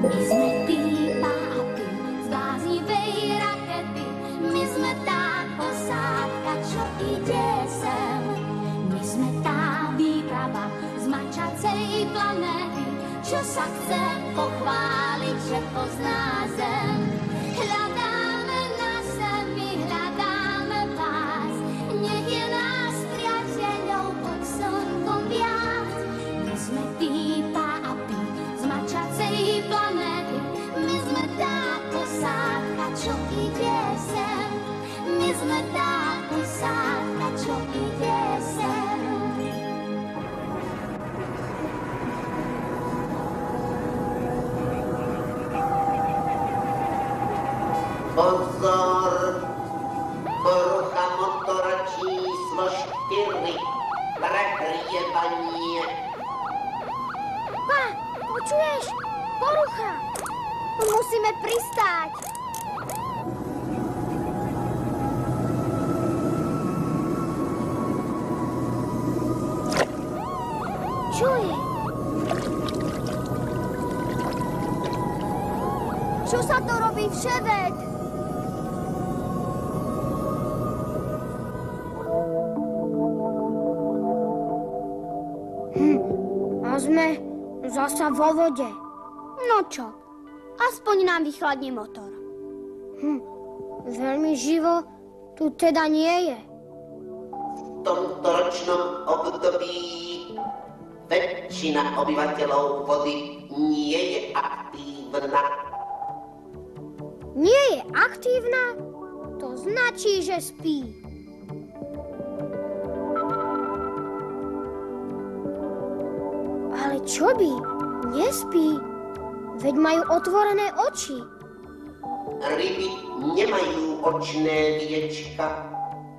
My sme pípa a ty z bláznivej rakety. My sme tá posádka, čo ide sem. My sme tá výprava z mačacej planéty, čo sa chce pochváliť, že pozná zem. Hľadáme na zemi, hľadáme vás, nech je nás priateľov pod slnkom viac. My sme pípa a pí z mačacej planéty, my sme tá posádka, čo ide sem. My sme tá posádka, čo ide sem. Pozor! Porucha motora číslo 4. Prekryjebanie. Pa, počuješ? Porucha! Musíme pristáť. Čo je? Čo sa to robí, vševet? A sme zasa vo vode. No čo, aspoň nám vychladne motor. Veľmi živo tu teda nie je. V tomto ročnom období väčšina obyvateľov vody nie je aktívna. Nie je aktívna? To značí, že spí. Ale čo by? Nespí. Veď majú otvorené oči. Ryby nemajú očné viečka.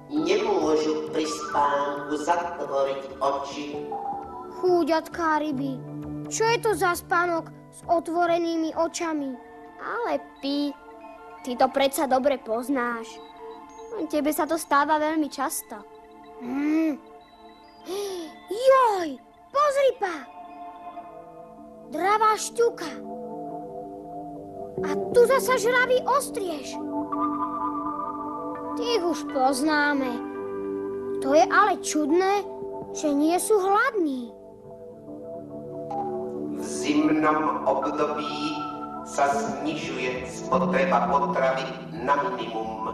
Nemôžu pri spánku zatvoriť oči. Chúďatká ryby. Čo je to za spánok s otvorenými očami? Ale Pi, ty to predsa dobre poznáš. Tebe sa to stáva veľmi často. Joj, pozri, Pa! Dravá šťuka. A tu zasa žravý ostriež. Tých už poznáme. To je ale čudné, že nie sú hladní. V zimnom období sa znižuje spotreba potravy na minimum.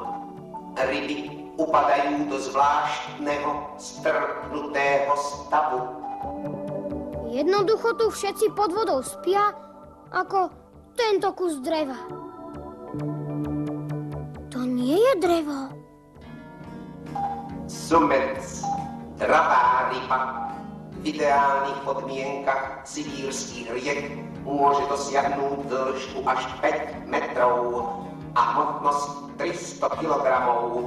Ryby upadajú do zvláštneho strpnutého stavu. Jednoducho tu všetci pod vodou spia, ako tento kus dreva. To nie je drevo. Sumec, dravá ryba, v ideálnych podmienkach sibírskych riek môže dosiahnuť dĺžku až 5 metrov a hmotnosť 300 kilogramov.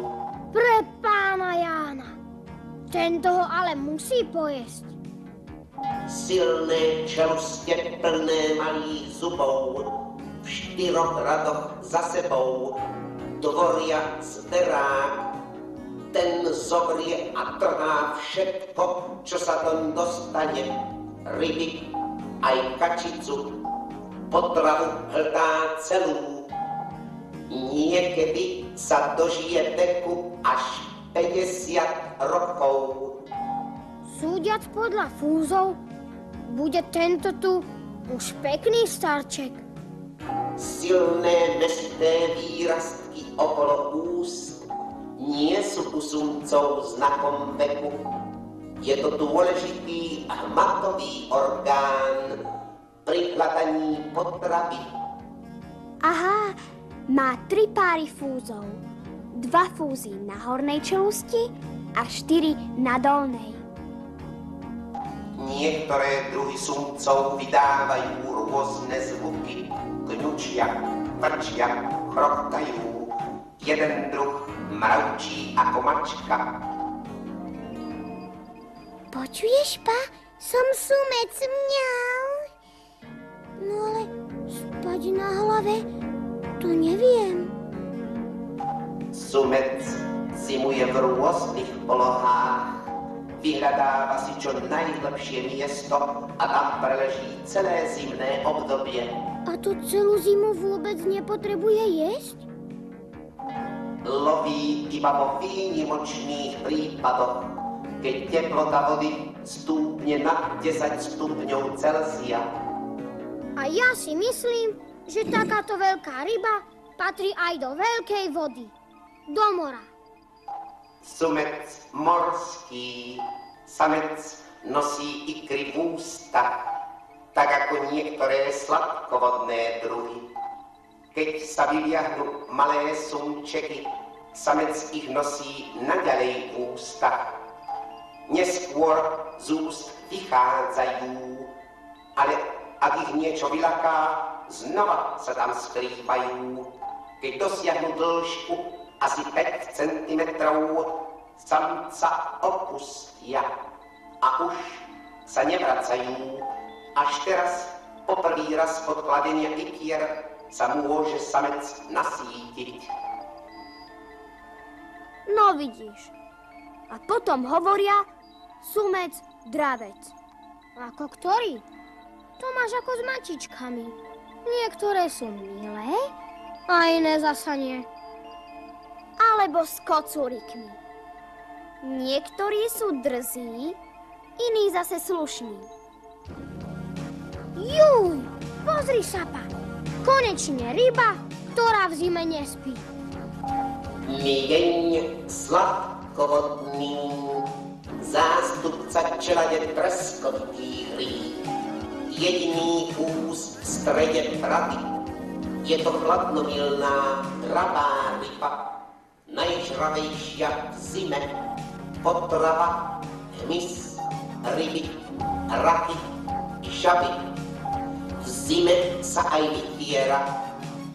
Pre pána Jána. Tento ho ale musí pojesť. Silné čeluste plné malých zubov, v 4 radoch za sebou tvoria zverák. Ten zobrie a trhá všetko, čo sa doň dostane. Ryby, aj kačicu, potravu hľadá celú. Niekedy sa dožije veku až 50 rokov. Súdiac podľa fúzov, bude tento tu už pekný starček. Silné mesité výrastky okolo úst nie sú u sumcov znakom veku. Je to dôležitý hmatový orgán pri hľadaní potravy. Aha, má 3 páry fúzov. 2 fúzy na hornej čelusti a 4 na dolnej. Niektoré druhy sumcov vydávajú rôzne zvuky. Kňučia, vrčia, chroktajú. Jeden druh mravčí ako mačka. Počuješ, Pa? Som sumec, mňau. No ale spať na hlave, to neviem. Sumec zimuje v rôznych polohách. Vyhľadáva si čo najlepšie miesto a tam preleží celé zimné obdobie. A to celú zimu vôbec nepotrebuje jesť? Loví iba vo výnimočných prípadoch, keď teplota vody stúpne na 10 stupňov Celzia. A ja si myslím, že takáto veľká ryba patrí aj do veľkej vody. Do mora. Sumec morský, samec nosí ikry v ústach, tak ako niektoré sladkovodné druhy. Keď sa vyliahnu malé sumčeky, samec ich nosí naďalej v ústach. Neskôr z úst vychádzajú, ale ak ich niečo vylaká, znova sa tam skrývajú. Keď dosiahnu dĺžku asi 5 cm, samca opustia a už sa nevracajú. Až teraz, po prvý raz od kladenia ikier, sa môže samec nasítiť. No vidíš. A potom hovoria sumec, dravec. Ako ktorý? To máš ako s mačičkami. Niektoré sú milé, a iné zasa nie. Alebo s kocúrikmi. Niektorí sú drzí, iní zase slušní. Juj, pozri sa, pán. Konečne ryba, ktorá v zime nespí. Mieň sladkovodný, zástupca čelade treskovitých rýb. Jediný kus v strede pravy, je to chladnomilná dravá ryba, najžravejšia v zime. Potrava, hmyz, ryby, raky, žaby. V zime sa aj vytiera,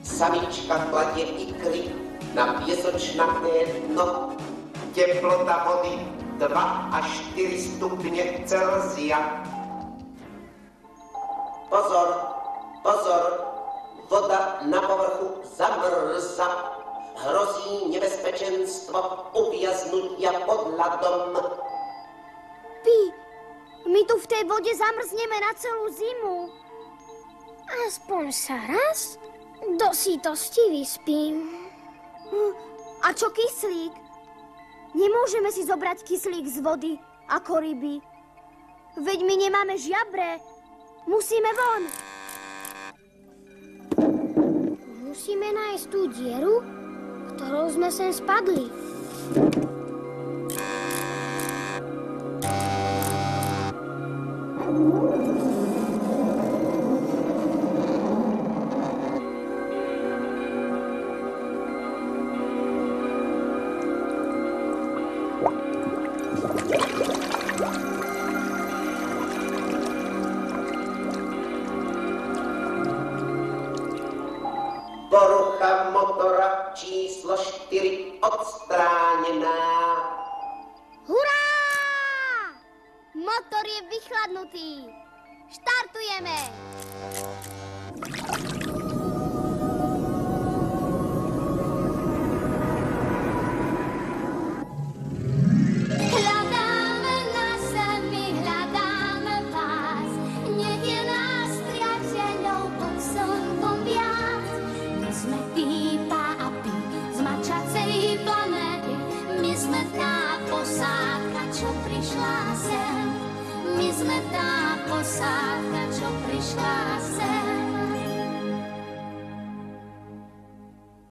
samička kladie ikry na piesočnaté dno. Teplota vody 2 až 4 stupne Celzia. Pozor, pozor, voda na povrchu zamrza. Hrozí nebezpečenstvo uviaznutia pod ľadom. My tu v tej vode zamrzneme na celú zimu. Aspoň sa raz do sítosti vyspím. A čo kyslík? Nemôžeme si zobrať kyslík z vody ako ryby. Veď my nemáme žiabre. Musíme von. Musíme nájsť tú dieru, ktorou sme sem spadli. Porucha motora číslo 4 odstránená. Hurá! Motor je vychladnutý. Štartujeme! Hľadáme na zemi, hľadáme vás. Nech je nás priateľov pod slnkom viac. My sme Pípa a Pi z mačacej planéty. My sme tá posádka, čo prišla sem. My sme tá posádka, čo prišla sem.